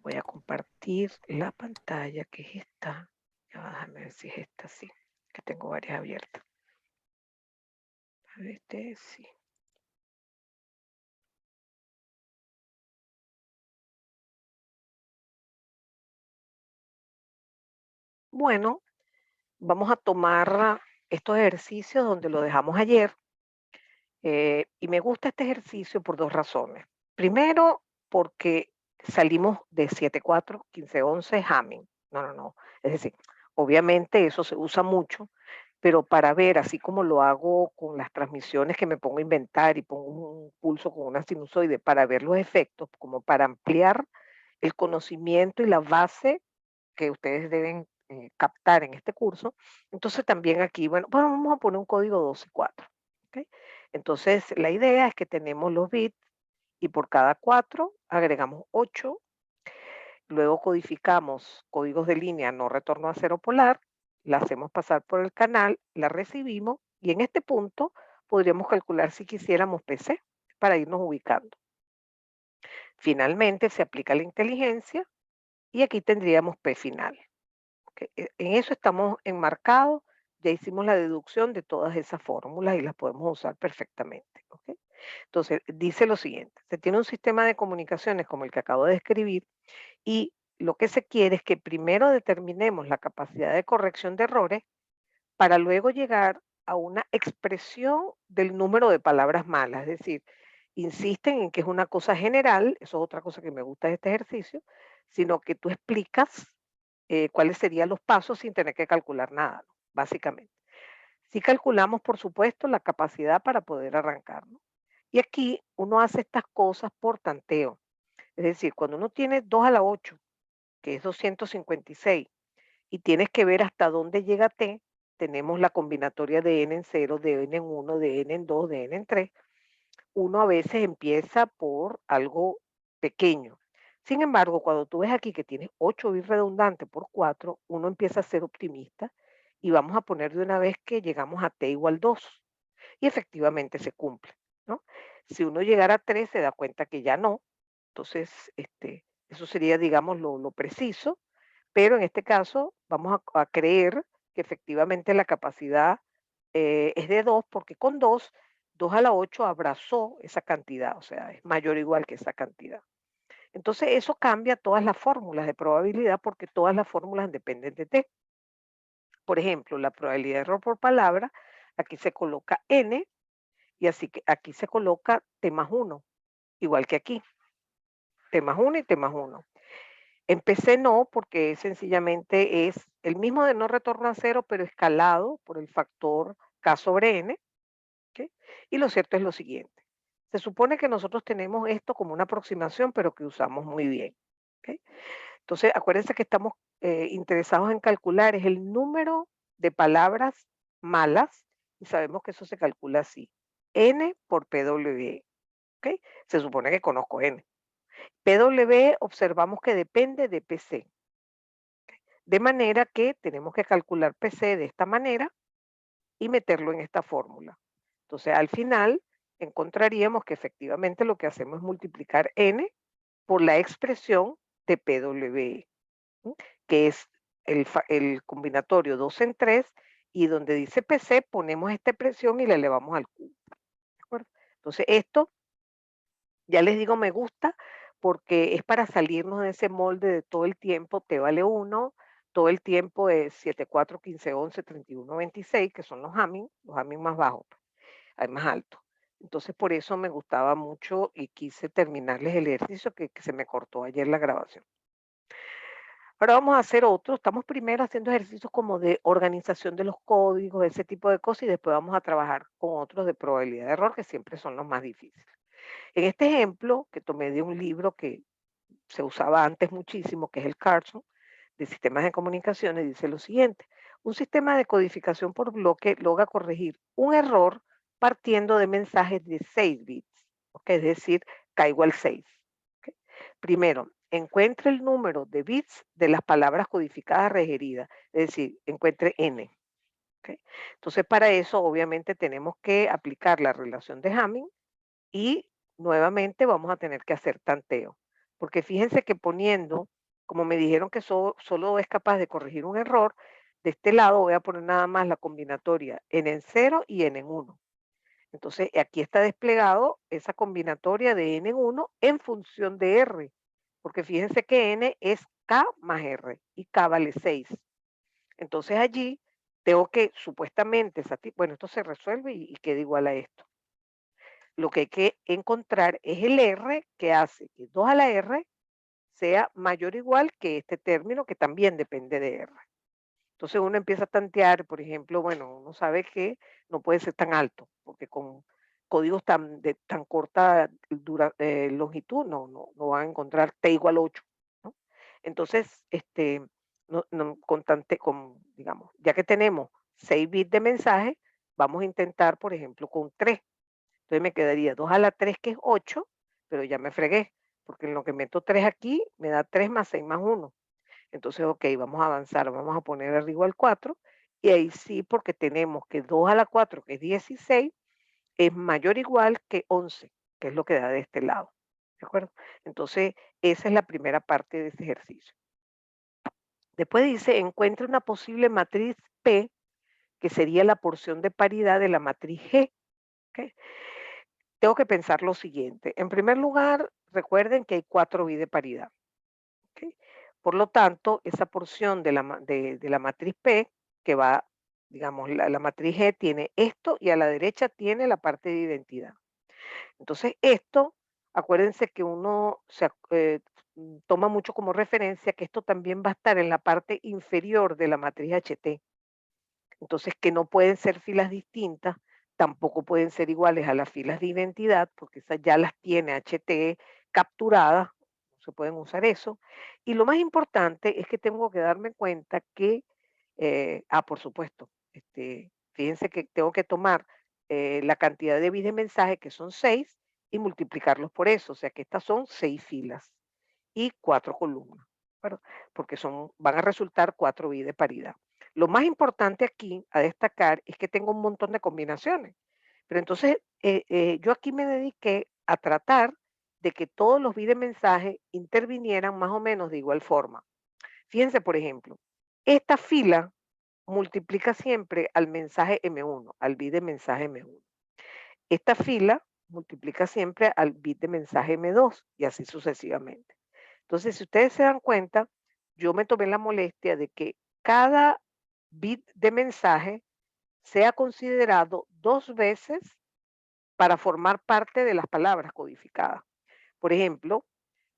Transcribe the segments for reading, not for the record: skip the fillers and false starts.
Voy a compartir la pantalla, que es esta. Ya va, déjame ver si es esta, sí, que tengo varias abiertas. A ver, este sí. Bueno, vamos a tomar estos ejercicios donde lo dejamos ayer. Y me gusta este ejercicio por dos razones. Primero, porque salimos de 7-4, 15-11 Hamming. No, no, no. Es decir, obviamente eso se usa mucho, pero para ver, así como lo hago con las transmisiones que me pongo a inventar y pongo un pulso con una sinusoide para ver los efectos, como para ampliar el conocimiento y la base que ustedes deben captar en este curso. Entonces también aquí, bueno, vamos a poner un código 2 y 4. ¿Ok? Entonces la idea es que tenemos los bits y por cada 4 agregamos 8, luego codificamos códigos de línea no retorno a cero polar, la hacemos pasar por el canal, la recibimos y en este punto podríamos calcular si quisiéramos PC para irnos ubicando. Finalmente se aplica la inteligencia y aquí tendríamos P final. En eso estamos enmarcados, ya hicimos la deducción de todas esas fórmulas y las podemos usar perfectamente. ¿Ok? Entonces, dice lo siguiente, se tiene un sistema de comunicaciones como el que acabo de describir y lo que se quiere es que primero determinemos la capacidad de corrección de errores para luego llegar a una expresión del número de palabras malas. Es decir, insisten en que es una cosa general, eso es otra cosa que me gusta de este ejercicio, sino que tú explicas cuáles serían los pasos sin tener que calcular nada, ¿no? Básicamente. Si calculamos, por supuesto, la capacidad para poder arrancar, ¿no? Y aquí uno hace estas cosas por tanteo. Es decir, cuando uno tiene 2 a la 8, que es 256, y tienes que ver hasta dónde llega t, tenemos la combinatoria de n en 0, de n en 1, de n en 2, de n en 3. Uno a veces empieza por algo pequeño. Sin embargo, cuando tú ves aquí que tienes 8 bits redundantes por 4, uno empieza a ser optimista y vamos a poner de una vez que llegamos a t igual 2 y efectivamente se cumple, ¿no? Si uno llegara a 3 se da cuenta que ya no, entonces eso sería, digamos, lo preciso, pero en este caso vamos a creer que efectivamente la capacidad es de 2 porque con 2 a la 8 abrazó esa cantidad, o sea, es mayor o igual que esa cantidad. Entonces eso cambia todas las fórmulas de probabilidad porque todas las fórmulas dependen de t. Por ejemplo, la probabilidad de error por palabra, aquí se coloca n y así que aquí se coloca t más 1, igual que aquí, t más 1 y t más 1. En PC no, porque sencillamente es el mismo de no retorno a cero, pero escalado por el factor k sobre n. ¿Ok? Y lo cierto es lo siguiente. Se supone que nosotros tenemos esto como una aproximación, pero que usamos muy bien. ¿Ok? Entonces, acuérdense que estamos interesados en calcular es el número de palabras malas y sabemos que eso se calcula así. N por PW. ¿Ok? Se supone que conozco N. PW observamos que depende de PC. De manera que tenemos que calcular PC de esta manera y meterlo en esta fórmula. Entonces, al final encontraríamos que efectivamente lo que hacemos es multiplicar n por la expresión de PWE, ¿m? Que es el combinatorio 2 en 3 y donde dice PC ponemos esta expresión y la elevamos al cubo. ¿De acuerdo? Entonces, esto ya les digo me gusta porque es para salirnos de ese molde de todo el tiempo T vale 1, todo el tiempo es 7, 4, 15, 11, 31, 26, que son los Hamming más bajos, pues, más altos. Entonces, por eso me gustaba mucho y quise terminarles el ejercicio que se me cortó ayer la grabación. Ahora vamos a hacer otro. Estamos primero haciendo ejercicios como de organización de los códigos, ese tipo de cosas, y después vamos a trabajar con otros de probabilidad de error, que siempre son los más difíciles. En este ejemplo que tomé de un libro que se usaba antes muchísimo, que es el Carson, de sistemas de comunicaciones, dice lo siguiente: un sistema de codificación por bloque logra corregir un error partiendo de mensajes de 6 bits, ¿ok? Es decir, k igual 6. ¿Ok? Primero, encuentre el número de bits de las palabras codificadas requeridas, es decir, encuentre n. ¿Ok? Entonces, para eso, obviamente, tenemos que aplicar la relación de Hamming y nuevamente vamos a tener que hacer tanteo. porque fíjense que poniendo, como me dijeron que solo es capaz de corregir un error, de este lado voy a poner nada más la combinatoria n en 0 y n en 1. Entonces, aquí está desplegado esa combinatoria de n en 1 en función de r, porque fíjense que n es k más r y k vale 6. Entonces allí tengo que supuestamente, bueno, esto se resuelve y queda igual a esto. Lo que hay que encontrar es el r que hace que 2 a la r sea mayor o igual que este término que también depende de r. Entonces uno empieza a tantear, por ejemplo, bueno, uno sabe que no puede ser tan alto, porque con códigos de tan corta longitud no van a encontrar t igual 8, ¿no? Entonces, digamos, ya que tenemos 6 bits de mensaje, vamos a intentar, por ejemplo, con 3. Entonces me quedaría 2 a la 3 que es 8, pero ya me fregué, porque en lo que meto 3 aquí me da 3 más 6 más 1. Entonces, ok, vamos a avanzar, vamos a poner arriba el 4 y ahí sí, porque tenemos que 2 a la 4, que es 16, es mayor o igual que 11, que es lo que da de este lado. ¿De acuerdo? Entonces, esa es la primera parte de ese ejercicio. Después dice, encuentra una posible matriz P, que sería la porción de paridad de la matriz G. ¿Ok? Tengo que pensar lo siguiente. En primer lugar, recuerden que hay 4 bits de paridad. ¿Ok? Por lo tanto, esa porción de la matriz P, que va, digamos, la matriz G tiene esto y a la derecha tiene la parte de identidad. Entonces, esto, acuérdense que uno toma mucho como referencia que esto también va a estar en la parte inferior de la matriz HT. Entonces, que no pueden ser filas distintas, tampoco pueden ser iguales a las filas de identidad, porque esas ya las tiene HT capturadas, no se pueden usar eso. Y lo más importante es que tengo que darme cuenta que, por supuesto, fíjense que tengo que tomar la cantidad de bits de mensaje, que son 6, y multiplicarlos por eso, o sea que estas son 6 filas y 4 columnas, ¿de acuerdo? Porque van a resultar 4 bits de paridad. Lo más importante aquí a destacar es que tengo un montón de combinaciones, pero entonces yo aquí me dediqué a tratar de que todos los bits de mensaje intervinieran más o menos de igual forma. Fíjense, por ejemplo, esta fila multiplica siempre al mensaje M1, al bit de mensaje M1. Esta fila multiplica siempre al bit de mensaje M2 y así sucesivamente. Entonces, si ustedes se dan cuenta, yo me tomé la molestia de que cada bit de mensaje sea considerado 2 veces para formar parte de las palabras codificadas. Por ejemplo,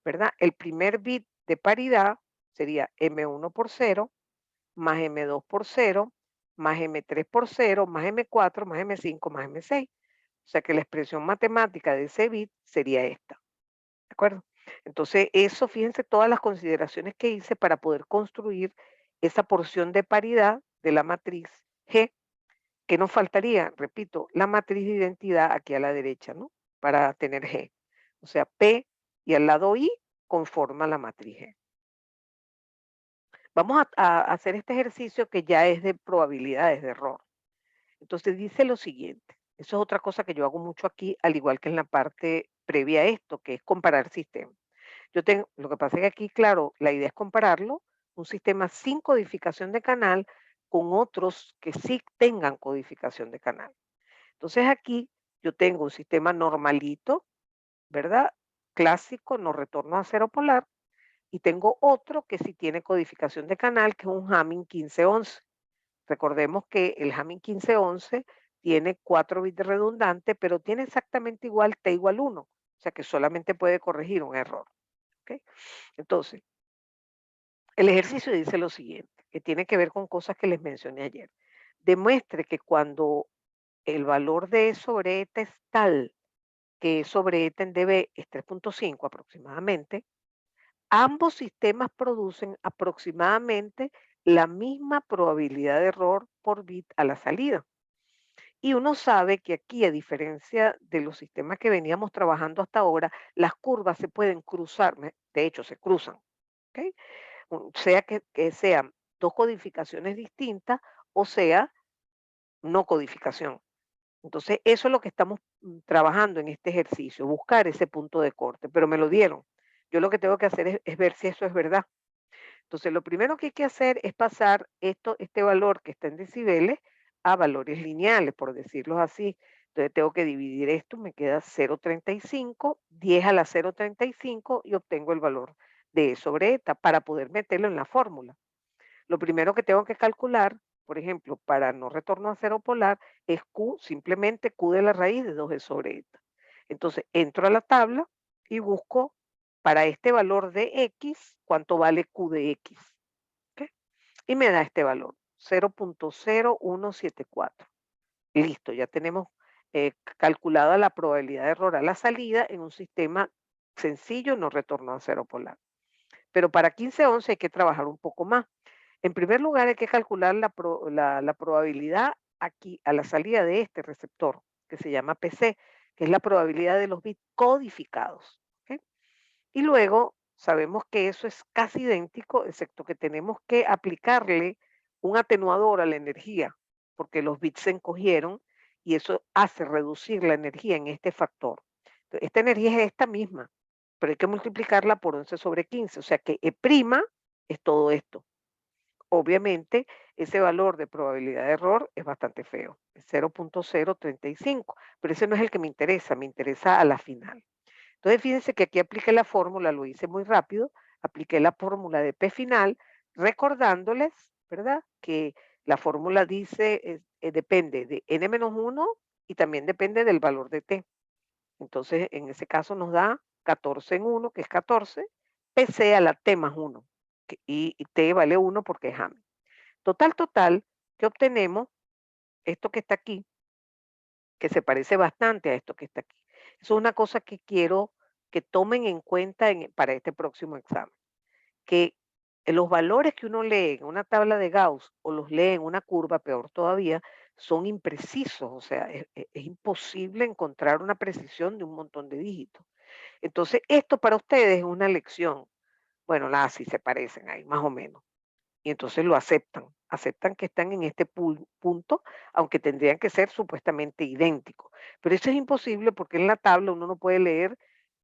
¿verdad? El primer bit de paridad sería M1 por 0, más M2 por 0, más M3 por 0, más M4, más M5, más M6. O sea que la expresión matemática de ese bit sería esta. ¿De acuerdo? Entonces, eso, fíjense todas las consideraciones que hice para poder construir esa porción de paridad de la matriz G, que nos faltaría, repito, la matriz de identidad aquí a la derecha, ¿no? Para tener G. O sea, P y al lado I conforma la matriz G. Vamos a hacer este ejercicio que ya es de probabilidades de error. Entonces dice lo siguiente, eso es otra cosa que yo hago mucho aquí, al igual que en la parte previa a esto, que es comparar sistemas. Lo que pasa es que aquí, claro, la idea es compararlo, un sistema sin codificación de canal con otros que sí tengan codificación de canal. Entonces aquí yo tengo un sistema normalito, ¿verdad? Clásico, no retorno a cero polar, y tengo otro que sí tiene codificación de canal, que es un Hamming 1511. Recordemos que el Hamming 1511 tiene 4 bits de redundante, pero tiene exactamente igual t igual 1, o sea que solamente puede corregir un error. ¿Ok? Entonces, el ejercicio dice lo siguiente, que tiene que ver con cosas que les mencioné ayer. Demuestre que cuando el valor de E sobre eta es tal que E sobre eta en dB es 3.5 aproximadamente, ambos sistemas producen aproximadamente la misma probabilidad de error por bit a la salida. Y uno sabe que aquí, a diferencia de los sistemas que veníamos trabajando hasta ahora, las curvas se pueden cruzar, de hecho se cruzan. ¿Ok? Sea que sean dos codificaciones distintas o sea no codificación. Entonces, eso es lo que estamos trabajando en este ejercicio, buscar ese punto de corte, pero me lo dieron. Yo lo que tengo que hacer es ver si eso es verdad. Entonces, lo primero que hay que hacer es pasar este valor que está en decibeles a valores lineales, por decirlo así. Entonces, tengo que dividir esto, me queda 0,35, 10 a la 0,35 y obtengo el valor de E sobre eta para poder meterlo en la fórmula. Lo primero que tengo que calcular, por ejemplo, para no retorno a cero polar, es Q, simplemente Q de la raíz de 2E sobre eta. Entonces, entro a la tabla y busco para este valor de X, cuánto vale Q de X. ¿Ok? Y me da este valor, 0,0174. Listo, ya tenemos calculada la probabilidad de error a la salida en un sistema sencillo, no retorno a cero polar. Pero para 1511 hay que trabajar un poco más. En primer lugar, hay que calcular la probabilidad aquí a la salida de este receptor, que se llama PC, que es la probabilidad de los bits codificados. ¿Ok? Y luego sabemos que eso es casi idéntico, excepto que tenemos que aplicarle un atenuador a la energía, porque los bits se encogieron y eso hace reducir la energía en este factor. Esta energía es esta misma, pero hay que multiplicarla por 11 sobre 15, o sea que E' es todo esto. Obviamente, ese valor de probabilidad de error es bastante feo, es 0,035, pero ese no es el que me interesa a la final. Entonces, fíjense que aquí apliqué la fórmula, lo hice muy rápido, apliqué la fórmula de P final, recordándoles, ¿verdad? Que la fórmula dice, depende de n-1 y también depende del valor de T. Entonces, en ese caso nos da 14 en 1, que es 14, PC a la T más 1, y T vale 1 porque es Hamming. Total, que obtenemos esto que está aquí, que se parece bastante a esto que está aquí. Eso es una cosa que quiero que tomen en cuenta para este próximo examen, que los valores que uno lee en una tabla de Gauss o los lee en una curva, peor todavía, son imprecisos, o sea, es imposible encontrar una precisión de un montón de dígitos. Entonces, esto para ustedes es una lección. Bueno, las sí se parecen ahí, más o menos. Y entonces lo aceptan, aceptan que están en este punto, aunque tendrían que ser supuestamente idénticos. Pero eso es imposible porque en la tabla uno no puede leer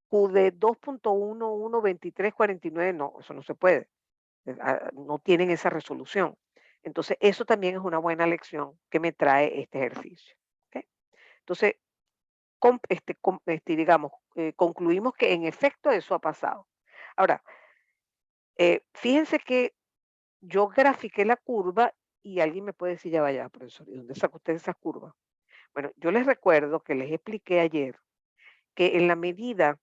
Q de 2.112349, no, eso no se puede, no tienen esa resolución. Entonces, eso también es una buena lección que me trae este ejercicio. ¿Ok? Entonces, digamos, concluimos que en efecto eso ha pasado. Ahora, fíjense que yo grafiqué la curva y alguien me puede decir, ya vaya, profesor, ¿y dónde sacó usted esas curvas? Bueno, yo les recuerdo que les expliqué ayer que en la medida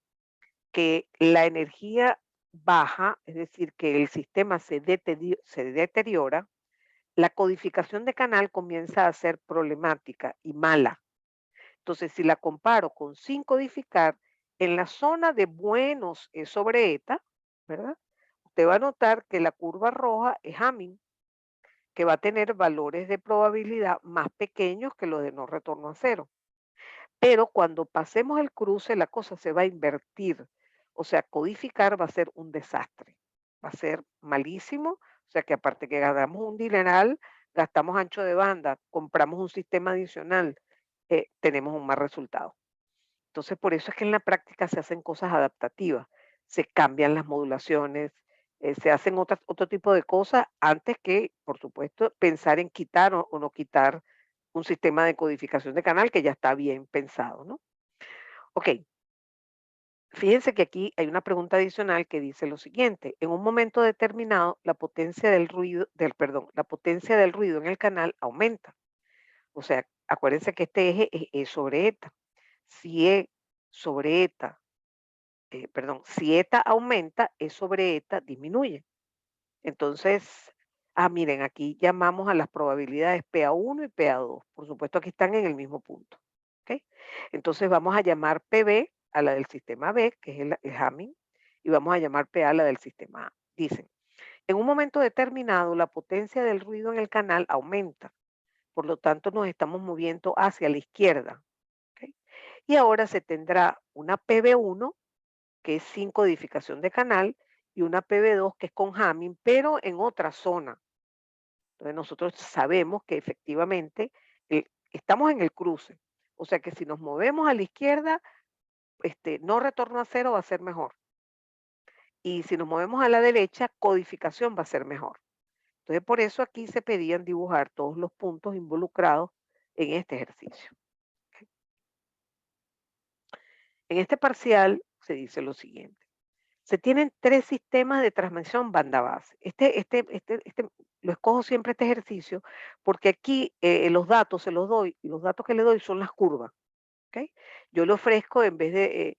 que la energía baja, es decir, que el sistema se deteriora, la codificación de canal comienza a ser problemática y mala. Entonces, si la comparo con sin codificar, en la zona de buenos sobre eta, ¿verdad? Usted va a notar que la curva roja es Hamming, que va a tener valores de probabilidad más pequeños que los de no retorno a cero. Pero cuando pasemos el cruce, la cosa se va a invertir. O sea, codificar va a ser un desastre. Va a ser malísimo. O sea, que aparte que ganamos un dineral, gastamos ancho de banda, compramos un sistema adicional, tenemos un mal resultado. Entonces, por eso es que en la práctica se hacen cosas adaptativas, se cambian las modulaciones, se hacen otro tipo de cosas antes que, por supuesto, pensar en quitar o no quitar un sistema de codificación de canal que ya está bien pensado, ¿no? Ok, fíjense que aquí hay una pregunta adicional que dice lo siguiente: en un momento determinado, la potencia del ruido, la potencia del ruido en el canal aumenta. O sea, acuérdense que este eje es E sobre eta. Si E sobre eta si eta aumenta, E sobre eta disminuye. Entonces, miren, aquí llamamos a las probabilidades PA1 y PA2. Por supuesto, aquí están en el mismo punto. ¿Ok? Entonces, vamos a llamar PB a la del sistema B, que es el Hamming, y vamos a llamar PA a la del sistema A. Dicen, en un momento determinado, la potencia del ruido en el canal aumenta. Por lo tanto, nos estamos moviendo hacia la izquierda. ¿Ok? Y ahora se tendrá una PB1 que es sin codificación de canal, y una PB2 que es con Hamming, pero en otra zona. Entonces nosotros sabemos que efectivamente estamos en el cruce. O sea que si nos movemos a la izquierda, no retorno a cero va a ser mejor. Y si nos movemos a la derecha, codificación va a ser mejor. Entonces, por eso aquí se pedían dibujar todos los puntos involucrados en este ejercicio. En este parcial se dice lo siguiente. Se tienen tres sistemas de transmisión banda base. Lo escojo siempre este ejercicio porque aquí los datos se los doy y los datos que le doy son las curvas. ¿Ok? Yo le ofrezco, en vez de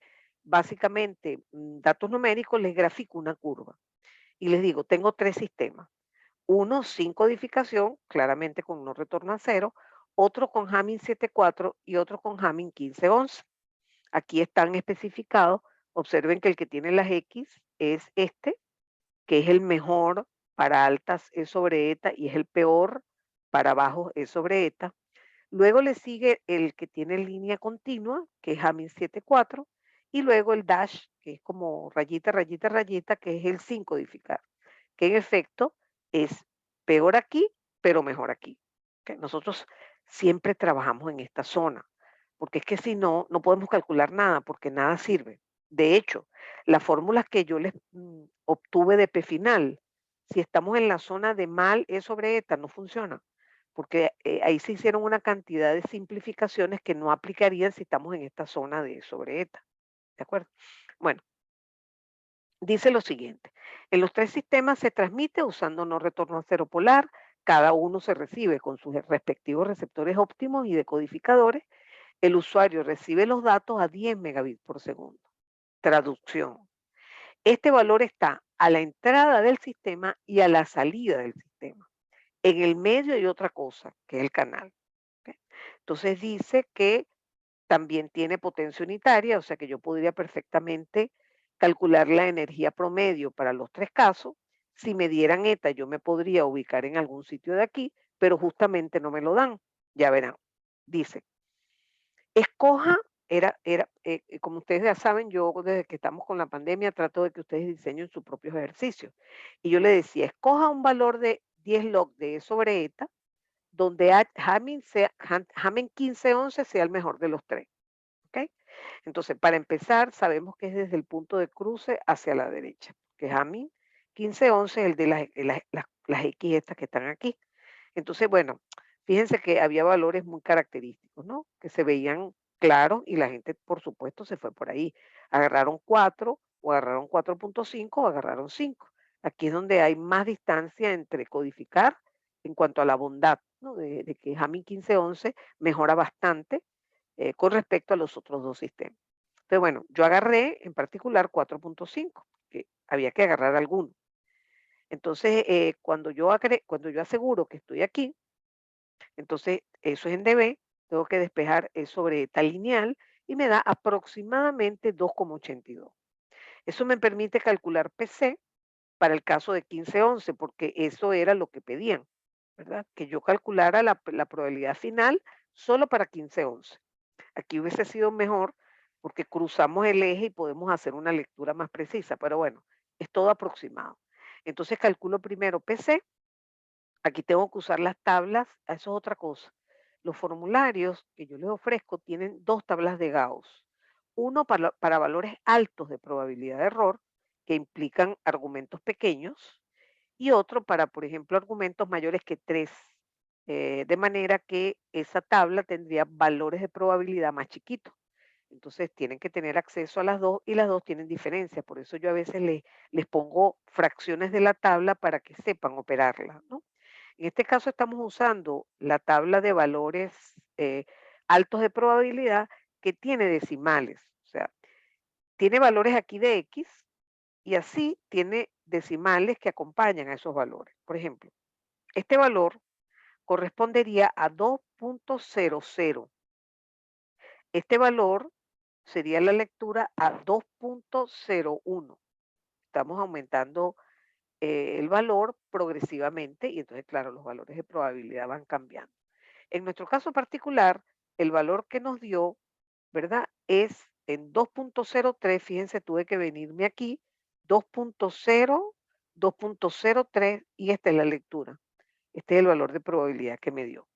básicamente datos numéricos, les grafico una curva y les digo, tengo tres sistemas. Uno sin codificación, claramente con no retorno a cero, otro con Hamming 7.4 y otro con Hamming 15.11. Aquí están especificados. Observen que el que tiene las X es este, que es el mejor para altas E sobre eta y es el peor para bajos E sobre eta. Luego le sigue el que tiene línea continua, que es Hamming 7.4, y luego el dash, que es como rayita, rayita, rayita, que es el sin codificar, que en efecto es peor aquí, pero mejor aquí. ¿Ok? Nosotros siempre trabajamos en esta zona, porque es que si no, no podemos calcular nada, porque nada sirve. De hecho, las fórmulas que yo les obtuve de P final, si estamos en la zona de mal E sobre eta, no funciona, porque ahí se hicieron una cantidad de simplificaciones que no aplicarían si estamos en esta zona de E sobre eta. ¿De acuerdo? Bueno, dice lo siguiente, en los tres sistemas se transmite usando no retorno a cero polar, cada uno se recibe con sus respectivos receptores óptimos y decodificadores, el usuario recibe los datos a 10 megabits por segundo. Traducción. Este valor está a la entrada del sistema y a la salida del sistema. En el medio hay otra cosa, que es el canal. ¿Ok? Entonces dice que también tiene potencia unitaria, o sea que yo podría perfectamente calcular la energía promedio para los tres casos. Si me dieran ETA, yo me podría ubicar en algún sitio de aquí, pero justamente no me lo dan. Ya verán. Dice, escoja, como ustedes ya saben, yo desde que estamos con la pandemia trato de que ustedes diseñen sus propios ejercicios. Y yo le decía, escoja un valor de 10 log de E sobre ETA, donde Hamming 1511 sea el mejor de los tres. ¿Ok? Entonces, para empezar, sabemos que es desde el punto de cruce hacia la derecha, que Hamming 1511 es el de las X estas que están aquí. Entonces, bueno, fíjense que había valores muy característicos, ¿no? Que se veían claros y la gente, por supuesto, se fue por ahí. Agarraron 4 o agarraron 4.5 o agarraron 5. Aquí es donde hay más distancia entre codificar en cuanto a la bondad, ¿no? De que Hamming 1511 mejora bastante con respecto a los otros dos sistemas. Entonces, bueno, yo agarré en particular 4.5, que había que agarrar alguno. Entonces, cuando yo aseguro que estoy aquí, entonces eso es en dB, tengo que despejar sobre eta lineal y me da aproximadamente 2,82. Eso me permite calcular PC para el caso de 1511, porque eso era lo que pedían, ¿verdad? Que yo calculara la probabilidad final solo para 1511. Aquí hubiese sido mejor porque cruzamos el eje y podemos hacer una lectura más precisa, pero bueno, es todo aproximado. Entonces calculo primero PC, aquí tengo que usar las tablas, eso es otra cosa. Los formularios que yo les ofrezco tienen dos tablas de Gauss. Uno para valores altos de probabilidad de error, que implican argumentos pequeños, y otro para, por ejemplo, argumentos mayores que 3, de manera que esa tabla tendría valores de probabilidad más chiquitos. Entonces tienen que tener acceso a las dos y las dos tienen diferencia. Por eso yo a veces les pongo fracciones de la tabla para que sepan operarla, ¿no? En este caso estamos usando la tabla de valores altos de probabilidad que tiene decimales. O sea, tiene valores aquí de X y así tiene decimales que acompañan a esos valores. Por ejemplo, este valor correspondería a 2.00. Este valor sería la lectura a 2.01. Estamos aumentando el valor progresivamente y entonces, claro, los valores de probabilidad van cambiando. En nuestro caso particular, el valor que nos dio, ¿verdad? Es en 2.03, fíjense, tuve que venirme aquí, 2.0, 2.03 y esta es la lectura. Este es el valor de probabilidad que me dio.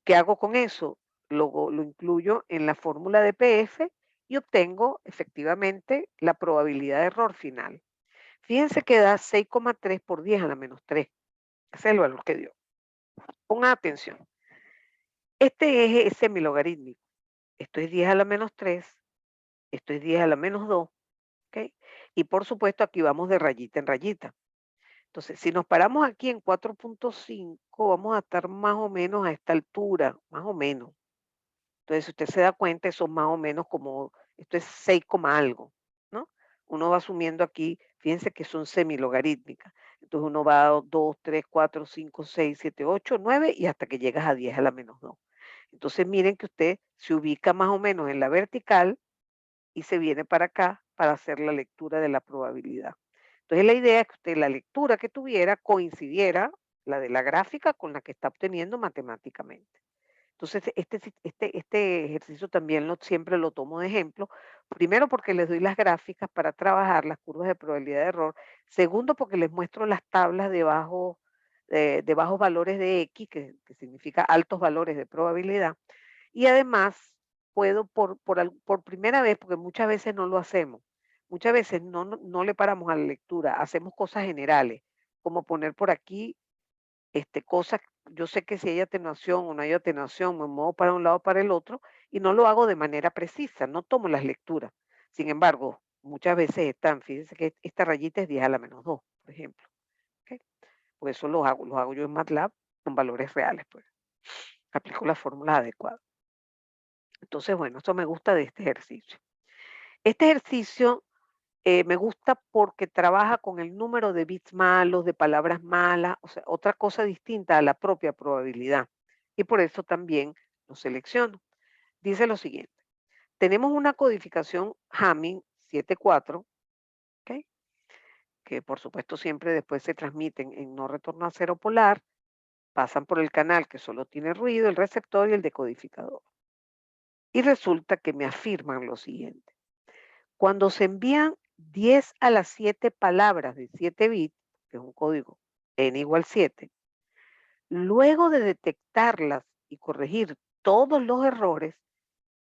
¿Qué hago con eso? Lo incluyo en la fórmula de PF y obtengo efectivamente la probabilidad de error final. Fíjense que da 6,3 por 10 a la menos 3. Ese es el valor que dio. Pongan atención. Este eje es semilogarítmico. Esto es 10 a la menos 3, esto es 10 a la menos 2, ¿ok? Y por supuesto aquí vamos de rayita en rayita. Entonces, si nos paramos aquí en 4,5, vamos a estar más o menos a esta altura, más o menos. Entonces, si usted se da cuenta, eso es más o menos como, esto es 6, algo, ¿no? Uno va asumiendo aquí, fíjense que son semilogarítmicas. Entonces uno va a 2, 3, 4, 5, 6, 7, 8, 9 y hasta que llegas a 10 a la menos 2. Entonces miren que usted se ubica más o menos en la vertical y se viene para acá para hacer la lectura de la probabilidad. Entonces la idea es que usted la lectura que tuviera coincidiera, la de la gráfica, con la que está obteniendo matemáticamente. Entonces, este ejercicio también siempre lo tomo de ejemplo. Primero, porque les doy las gráficas para trabajar las curvas de probabilidad de error. Segundo, porque les muestro las tablas de bajos valores de X, que significa altos valores de probabilidad. Y además, puedo por primera vez, porque muchas veces no lo hacemos, muchas veces no le paramos a la lectura, hacemos cosas generales, como poner por aquí cosas, yo sé que si hay atenuación o no hay atenuación, me muevo para un lado o para el otro y no lo hago de manera precisa, no tomo las lecturas. Sin embargo, muchas veces están, fíjense que esta rayita es 10 a la menos 2, por ejemplo. ¿Ok? Por eso los hago yo en MATLAB con valores reales, pues. Aplico las fórmulas adecuadas. Entonces, bueno, esto me gusta de este ejercicio. Este ejercicio me gusta porque trabaja con el número de bits malos, de palabras malas, o sea, otra cosa distinta a la propia probabilidad. Y por eso también lo selecciono. Dice lo siguiente, tenemos una codificación Hamming 7,4, ¿ok? Que por supuesto siempre después se transmiten en no retorno a cero polar, pasan por el canal que solo tiene ruido, el receptor y el decodificador. Y resulta que me afirman lo siguiente. Cuando se envían 10 a las 7 palabras de 7 bits, que es un código n igual 7, luego de detectarlas y corregir todos los errores,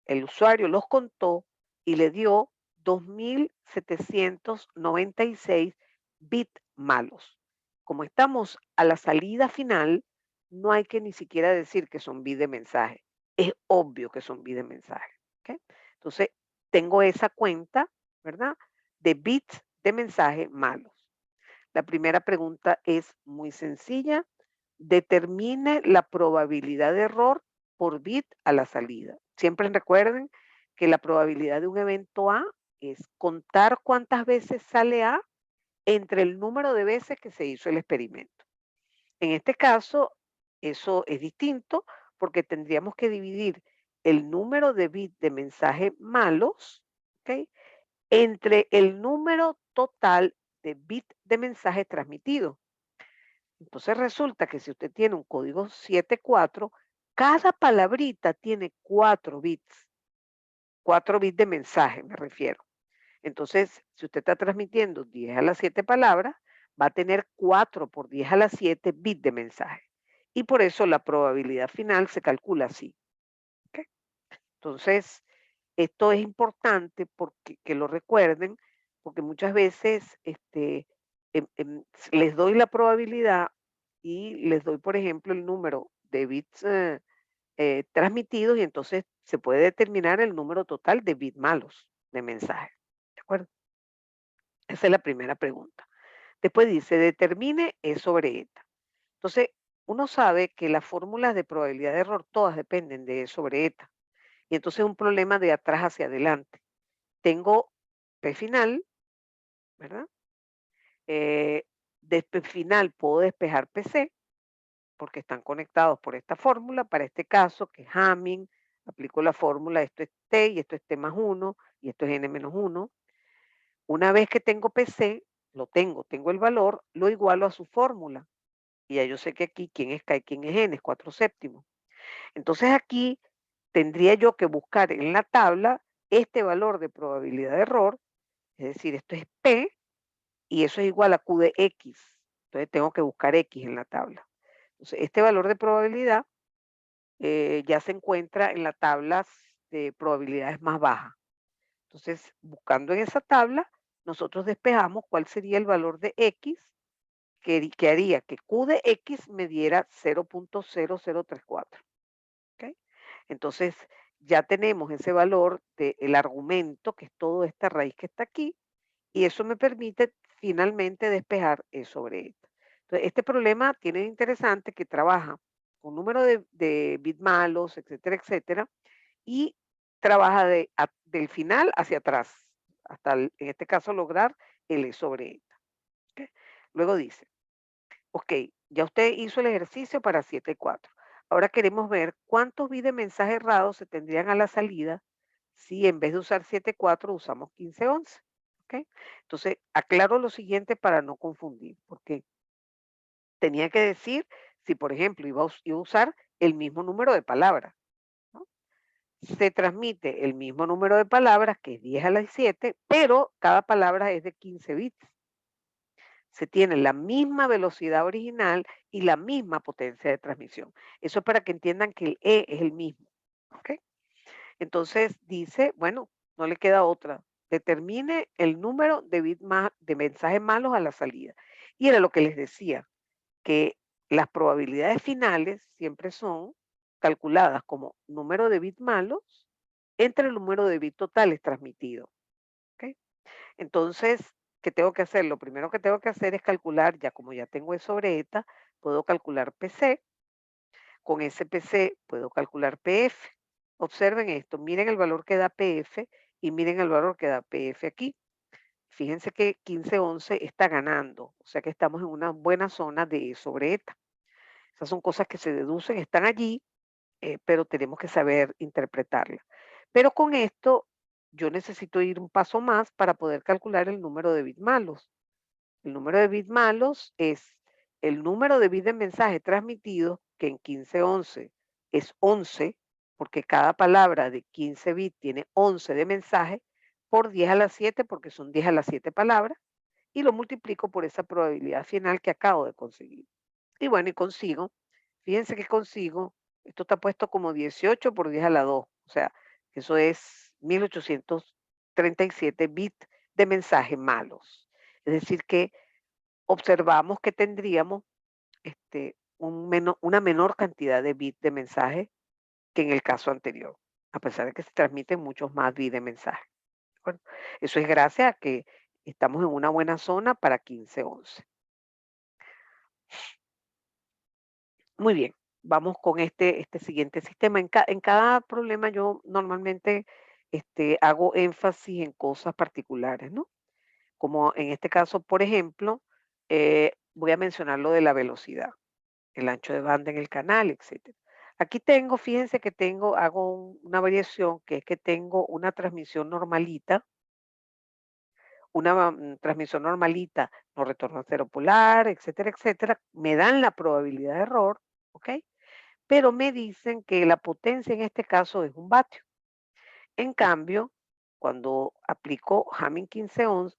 el usuario los contó y le dio 2.796 bits malos. Como estamos a la salida final, no hay que ni siquiera decir que son bits de mensaje. Es obvio que son bits de mensaje. ¿Ok? Entonces, tengo esa cuenta, ¿verdad? De bits de mensaje malos. La primera pregunta es muy sencilla. Determine la probabilidad de error por bit a la salida. Siempre recuerden que la probabilidad de un evento A es contar cuántas veces sale A entre el número de veces que se hizo el experimento. En este caso, eso es distinto porque tendríamos que dividir el número de bits de mensaje malos, ¿ok? Entre el número total de bits de mensaje transmitido. Entonces resulta que si usted tiene un código 74, cada palabrita tiene 4 bits, 4 bits de mensaje, me refiero. Entonces, si usted está transmitiendo 10 a las 7 palabras, va a tener 4 por 10 a las 7 bits de mensaje. Y por eso la probabilidad final se calcula así. ¿Ok? Entonces, esto es importante porque que lo recuerden, porque muchas veces les doy la probabilidad y les doy, por ejemplo, el número de bits transmitidos y entonces se puede determinar el número total de bits malos de mensaje. ¿De acuerdo? Esa es la primera pregunta. Después dice, determine E sobre eta. Entonces, uno sabe que las fórmulas de probabilidad de error todas dependen de E sobre eta. Y entonces es un problema de atrás hacia adelante. Tengo P final, ¿verdad? De P final puedo despejar PC porque están conectados por esta fórmula. Para este caso, que es Hamming, aplico la fórmula, esto es T y esto es T más 1 y esto es N menos 1. Una vez que tengo PC, tengo el valor, lo igualo a su fórmula. Y ya yo sé que aquí quién es K y quién es N, es 4 séptimos. Entonces aquí tendría yo que buscar en la tabla este valor de probabilidad de error, es decir, esto es P y eso es igual a Q de X. Entonces tengo que buscar X en la tabla. Entonces este valor de probabilidad ya se encuentra en la tabla de probabilidades más baja. Entonces, buscando en esa tabla, nosotros despejamos cuál sería el valor de X que haría que Q de X me diera 0.0034. ¿Ok? Entonces, ya tenemos ese valor del argumento, que es toda esta raíz que está aquí, y eso me permite finalmente despejar E sobre eta. Entonces, este problema tiene de interesante que trabaja con número de bit malos, etcétera, etcétera, y trabaja del final hacia atrás, hasta en este caso lograr el E sobre eta. ¿Ok? Luego dice, ok, ya usted hizo el ejercicio para 7.4. Ahora queremos ver cuántos bits de mensaje errado se tendrían a la salida si en vez de usar 7.4 usamos 15.11. ¿Ok? Entonces, aclaro lo siguiente para no confundir, porque tenía que decir si, por ejemplo, iba a usar el mismo número de palabras. ¿No? Se transmite el mismo número de palabras, que es 10 a la 7, pero cada palabra es de 15 bits. Se tiene la misma velocidad original y la misma potencia de transmisión. Eso es para que entiendan que el E es el mismo. ¿Ok? Entonces dice, bueno, no le queda otra. Determine el número de de mensajes malos a la salida. Y era lo que les decía, que las probabilidades finales siempre son calculadas como número de bits malos entre el número de bits totales transmitidos. ¿Ok? Entonces, ¿qué tengo que hacer? Lo primero que tengo que hacer es calcular, ya como ya tengo E sobre eta, puedo calcular PC. Con ese PC puedo calcular PF. Observen esto, miren el valor que da PF y miren el valor que da PF aquí. Fíjense que 15.11 está ganando, o sea que estamos en una buena zona de E sobre eta. Esas son cosas que se deducen, están allí, pero tenemos que saber interpretarlas. Pero con esto yo necesito ir un paso más para poder calcular el número de bits malos. El número de bits malos es el número de bits de mensaje transmitido, que en 15.11 es 11, porque cada palabra de 15 bits tiene 11 de mensaje, por 10 a la 7, porque son 10 a la 7 palabras, y lo multiplico por esa probabilidad final que acabo de conseguir. Y bueno, y consigo, fíjense que consigo, esto está puesto como 18 por 10 a la 2, o sea, eso es 1837 bits de mensaje malos. Es decir, que observamos que tendríamos una menor cantidad de bits de mensaje que en el caso anterior, a pesar de que se transmiten muchos más bits de mensaje. ¿De acuerdo? Eso es gracias a que estamos en una buena zona para 15.11. Muy bien, vamos con este siguiente sistema. En cada problema yo normalmente hago énfasis en cosas particulares, ¿no? Como en este caso, por ejemplo, voy a mencionar lo de la velocidad, el ancho de banda en el canal, etcétera. Aquí tengo, fíjense que hago una variación, que es que tengo una transmisión normalita, transmisión normalita, no retorno a cero polar, etcétera, etcétera. Me dan la probabilidad de error, ¿ok? Pero me dicen que la potencia en este caso es 1 vatio. En cambio, cuando aplico Hamming 1511,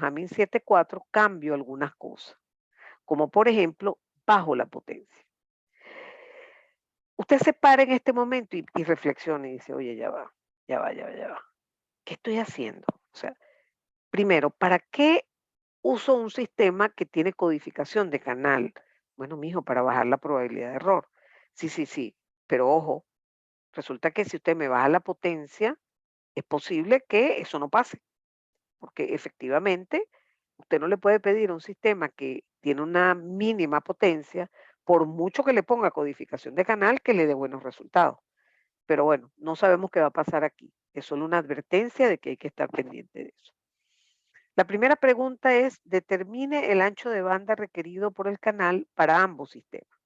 Hamming 7.4, cambio algunas cosas, como por ejemplo, bajo la potencia. Usted se para en este momento y reflexiona y dice, oye, ya va, ya va, ya va, ya va. ¿Qué estoy haciendo? O sea, primero, ¿para qué uso un sistema que tiene codificación de canal? Bueno, mijo, para bajar la probabilidad de error. Sí, sí, sí, pero ojo, resulta que si usted me baja la potencia, es posible que eso no pase, porque efectivamente usted no le puede pedir a un sistema que tiene una mínima potencia, por mucho que le ponga codificación de canal, que le dé buenos resultados. Pero bueno, no sabemos qué va a pasar aquí. Es solo una advertencia de que hay que estar pendiente de eso. La primera pregunta es, determine el ancho de banda requerido por el canal para ambos sistemas.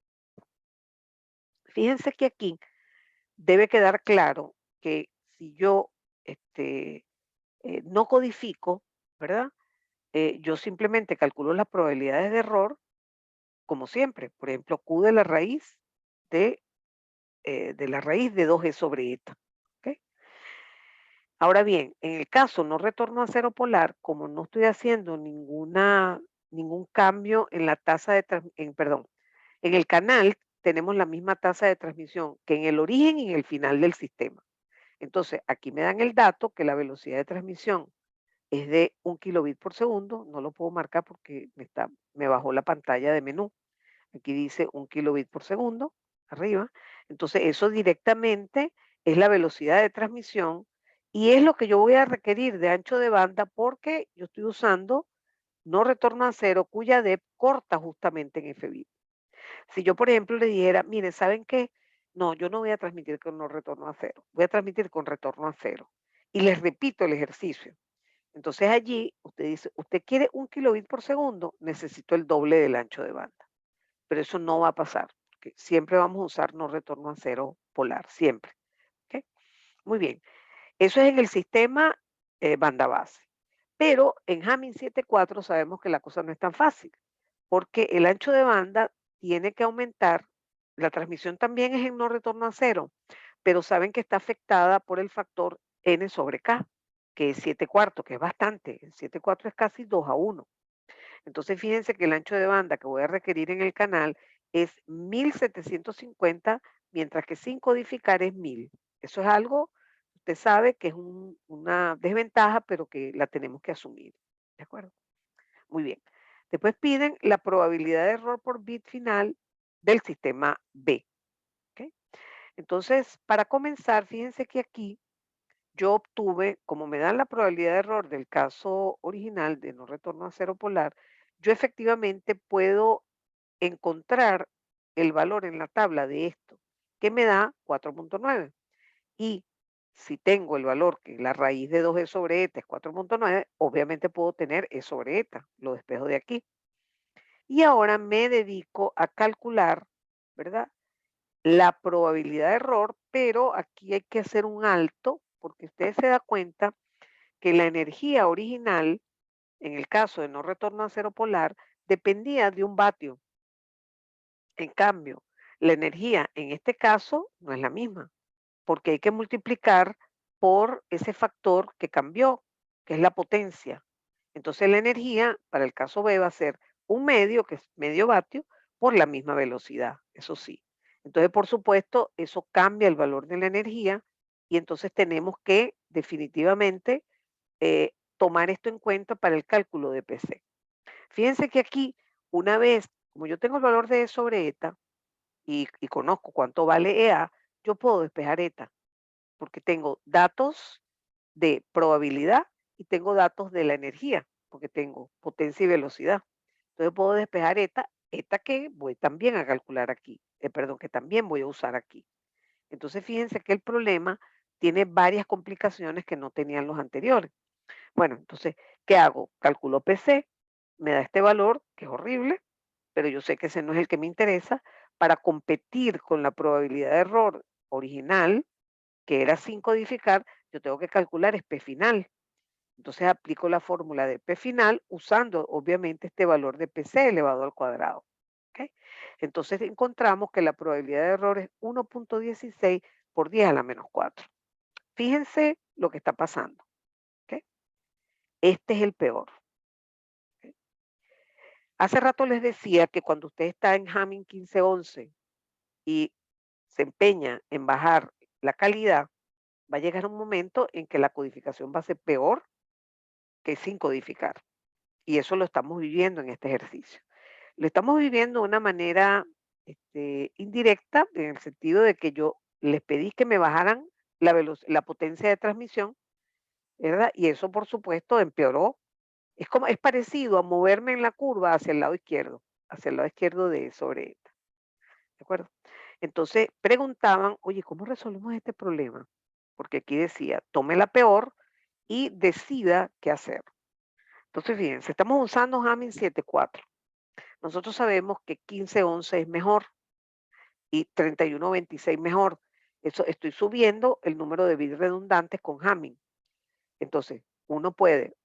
Fíjense que aquí debe quedar claro que si yo no codifico, ¿verdad? Yo simplemente calculo las probabilidades de error, como siempre. Por ejemplo, Q de, de la raíz de 2E sobre eta. ¿Ok? Ahora bien, en el caso no retorno a cero polar, como no estoy haciendo ningún cambio en la tasa de perdón, en el canal tenemos la misma tasa de transmisión que en el origen y en el final del sistema. Entonces, aquí me dan el dato que la velocidad de transmisión es de 1 kilobit por segundo. No lo puedo marcar porque me bajó la pantalla de menú. Aquí dice 1 kilobit por segundo, arriba. Entonces, eso directamente es la velocidad de transmisión y es lo que yo voy a requerir de ancho de banda porque yo estoy usando no retorno a cero, cuya DEP corta justamente en FBIT. Si yo, por ejemplo, le dijera, mire, ¿saben qué? No, yo no voy a transmitir con no retorno a cero, voy a transmitir con retorno a cero. Y les repito el ejercicio. Entonces allí usted dice, ¿usted quiere 1 kilobit por segundo? Necesito el doble del ancho de banda. Pero eso no va a pasar, porque siempre vamos a usar no retorno a cero polar, siempre. ¿Ok? Muy bien. Eso es en el sistema banda base. Pero en Hamming 7.4 sabemos que la cosa no es tan fácil, porque el ancho de banda tiene que aumentar. La transmisión también es en no retorno a cero, pero saben que está afectada por el factor N sobre K, que es 7/4, que es bastante. El 7/4 es casi 2:1. Entonces, fíjense que el ancho de banda que voy a requerir en el canal es 1750, mientras que sin codificar es 1000. Eso es algo, usted sabe que es una desventaja, pero que la tenemos que asumir. ¿De acuerdo? Muy bien. Después piden la probabilidad de error por bit final del sistema B. ¿Ok? Entonces, para comenzar, fíjense que aquí yo obtuve, como me dan la probabilidad de error del caso original de no retorno a cero polar, yo efectivamente puedo encontrar el valor en la tabla de esto, que me da 4.9. Y si tengo el valor que la raíz de 2e sobre eta es 4.9, obviamente puedo tener e sobre eta, lo despejo de aquí. Y ahora me dedico a calcular, ¿verdad? La probabilidad de error, pero aquí hay que hacer un alto, porque usted se da cuenta que la energía original, en el caso de no retorno a cero polar, dependía de un vatio. En cambio, la energía en este caso no es la misma, porque hay que multiplicar por ese factor que cambió, que es la potencia. Entonces la energía, para el caso B, va a ser un medio, que es medio vatio, por la misma velocidad, eso sí. Entonces, por supuesto, eso cambia el valor de la energía y entonces tenemos que definitivamente tomar esto en cuenta para el cálculo de PC. Fíjense que aquí, una vez, como yo tengo el valor de E sobre eta y conozco cuánto vale EA, yo puedo despejar eta, porque tengo datos de probabilidad y tengo datos de la energía, porque tengo potencia y velocidad. Entonces puedo despejar eta, eta que voy también a calcular aquí, perdón, que también voy a usar aquí. Entonces fíjense que el problema tiene varias complicaciones que no tenían los anteriores. Bueno, entonces, ¿qué hago? Calculo PC, me da este valor, que es horrible, pero yo sé que ese no es el que me interesa. Para competir con la probabilidad de error original, que era sin codificar, yo tengo que calcular es P final. Entonces aplico la fórmula de P final usando obviamente este valor de PC elevado al cuadrado. ¿Ok? Entonces encontramos que la probabilidad de error es 1.16 por 10 a la menos 4. Fíjense lo que está pasando. ¿Ok? Este es el peor. ¿Ok? Hace rato les decía que cuando usted está en Hamming 1511 y se empeña en bajar la calidad, va a llegar un momento en que la codificación va a ser peor que sin codificar. Y eso lo estamos viviendo en este ejercicio. Lo estamos viviendo de una manera indirecta, en el sentido de que yo les pedí que me bajaran la potencia de transmisión, ¿verdad? Y eso, por supuesto, empeoró. Es parecido a moverme en la curva hacia el lado izquierdo de sobre eta. ¿De acuerdo? Entonces preguntaban, oye, ¿cómo resolvemos este problema? Porque aquí decía, tome la peor y decida qué hacer. Entonces, fíjense, estamos usando Hamming 7.4. Nosotros sabemos que 15.11 es mejor y 31.26 mejor. Eso estoy subiendo el número de bits redundantes con Hamming. Entonces, uno puede,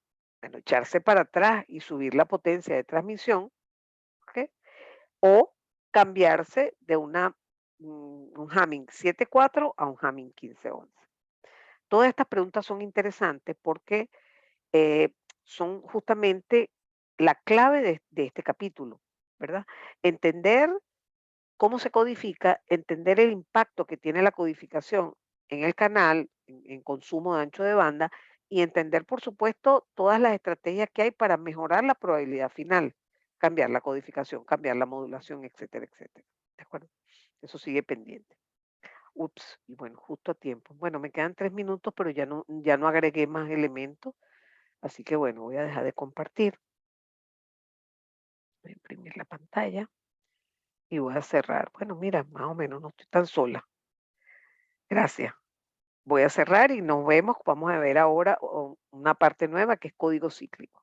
bueno, echarse para atrás y subir la potencia de transmisión, ¿ok? O cambiarse de un Hamming 7.4 a un Hamming 15.11. Todas estas preguntas son interesantes porque eh, son justamente la clave de este capítulo, ¿verdad? Entender cómo se codifica, entender el impacto que tiene la codificación en el canal, en consumo de ancho de banda, y entender, por supuesto, todas las estrategias que hay para mejorar la probabilidad final, cambiar la codificación, cambiar la modulación, etcétera, etcétera. ¿De acuerdo? Eso sigue pendiente. Ups, y bueno, justo a tiempo. Bueno, me quedan 3 minutos, pero ya no agregué más elementos, así que bueno, voy a dejar de compartir, voy a imprimir la pantalla y voy a cerrar. Bueno, mira, más o menos no estoy tan sola. Gracias. Voy a cerrar y nos vemos. Vamos a ver ahora una parte nueva que es código cíclico.